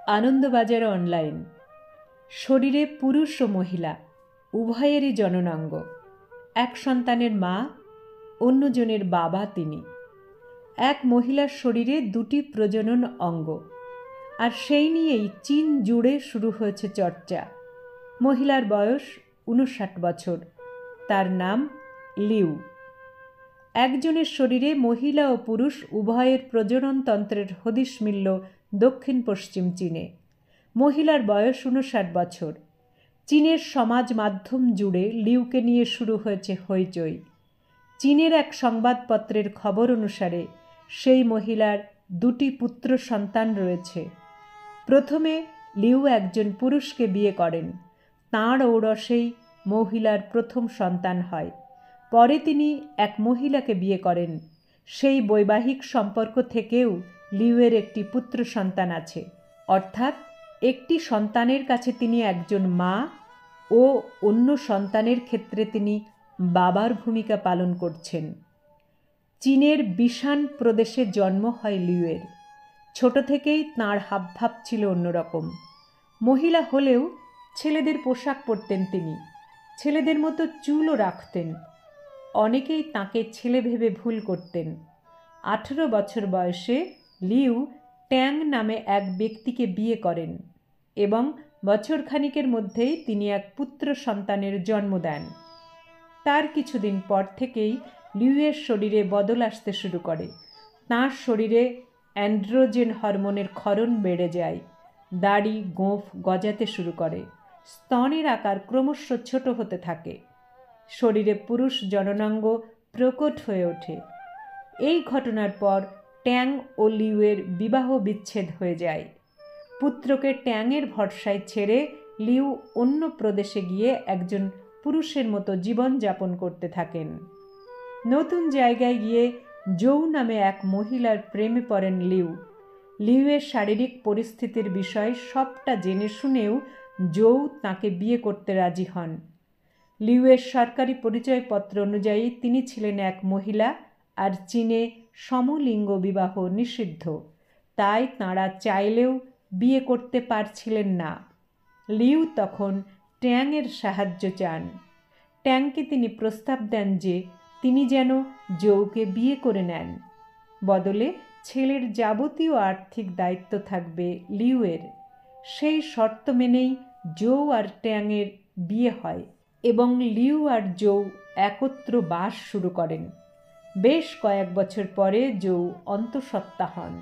Anandabazar online. শরীরে পুরুষ ও মহিলা উভয়েরই জননাঙ্গ। এক সন্তানের মা, অন্যজনের বাবা তিনি। এক মহিলার শরীরে দুটি প্রজনন অঙ্গ, আর সেই নিয়েই চীন জুড়ে শুরু হয়েছে চর্চা। মহিলার বয়স 59 বছর, তার নাম লিউ। একজনের শরীরে মহিলা ও পুরুষ উভয়ের প্রজননতন্ত্রের হদিশ মিলল দক্ষিণ পশ্চিম চীনে। মহিলার বয়স 59 বছর। চীনের সমাজ মাধ্যম জুড়ে লিউকে নিয়ে শুরু হয়েছে হইচই। চীনের এক সংবাদপত্রের খবর অনুসারে সেই মহিলার দুটি পুত্র সন্তান রয়েছে। প্রথমে লিউ একজন পুরুষকে বিয়ে করেন, তাঁর ঔরসেই মহিলার প্রথম সন্তান হয়। পরে তিনি এক মহিলাকে বিয়ে করেন। সেই বৈবাহিক সম্পর্ক থেকেও লিউয়ের একটি পুত্র সন্তান আছে, অর্থাৎ একটি সন্তানের কাছে তিনি একজন মা ও অন্য সন্তানের ক্ষেত্রে তিনি বাবার ভূমিকা পালন করছেন। চীনের বিশান প্রদেশে জন্ম হয় লিউয়ের। ছোট থেকেই তাঁর হাবভাব ছিল অন্যরকম। মহিলা হলেও ছেলেদের পোশাক পরতেন তিনি, ছেলেদের মতো চুলও রাখতেন। অনেকেই তাঁকে ছেলে ভেবে ভুল করতেন। 18 বছর বয়সে লিউ ট্যাং নামে এক ব্যক্তিকে বিয়ে করেন এবং বছরখানিকের মধ্যেই তিনি এক পুত্র সন্তানের জন্ম দেন। তার কিছুদিন পর থেকেই লিউয়ের শরীরে বদল আসতে শুরু করে। তাঁর শরীরে অ্যান্ড্রোজেন হরমোনের ক্ষরণ বেড়ে যায়, দাড়ি গোঁফ গজাতে শুরু করে, স্তনের আকার ক্রমশ ছোট হতে থাকে, শরীরে পুরুষ জননাঙ্গ প্রকট হয়ে ওঠে। এই ঘটনার পর ট্যাং ও লিউয়ের বিবাহ বিচ্ছেদ হয়ে যায়। পুত্রকে ট্যাংয়ের ভরসায় ছেড়ে লিউ অন্য প্রদেশে গিয়ে একজন পুরুষের মতো জীবন যাপন করতে থাকেন। নতুন জায়গায় গিয়ে জৌ নামে এক মহিলার প্রেমে পড়েন লিউ। লিউয়ের শারীরিক পরিস্থিতির বিষয়ে সবটা জেনে শুনেও জৌ তাঁকে বিয়ে করতে রাজি হন। লিউয়ের সরকারি পরিচয়পত্র অনুযায়ী তিনি ছিলেন এক মহিলা, আর চীনে সমলিঙ্গ বিবাহ নিষিদ্ধ, তাই তাঁরা চাইলেও বিয়ে করতে পারছিলেন না। লিউ তখন ট্যাংয়ের সাহায্য চান। ট্যাংকে তিনি প্রস্তাব দেন যে তিনি যেন জৌকে বিয়ে করে নেন। বদলে ছেলের যাবতীয় আর্থিক দায়িত্ব থাকবে লিউয়ের। সেই শর্ত মেনেই জৌ আর ট্যাংয়ের বিয়ে হয় এবং লিউ আর জৌ একত্র বাস শুরু করেন। বেশ কয়েক বছর পরে জৌ অন্তঃসত্ত্বা হন।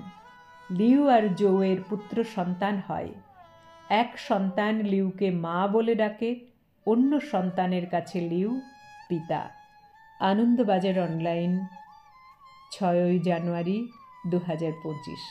লিউ আর জৌয়ের পুত্র সন্তান হয়। এক সন্তান লিউকে মা বলে ডাকে, অন্য সন্তানের কাছে লিউ পিতা। আনন্দবাজার অনলাইন, 6 জানুয়ারি 2025।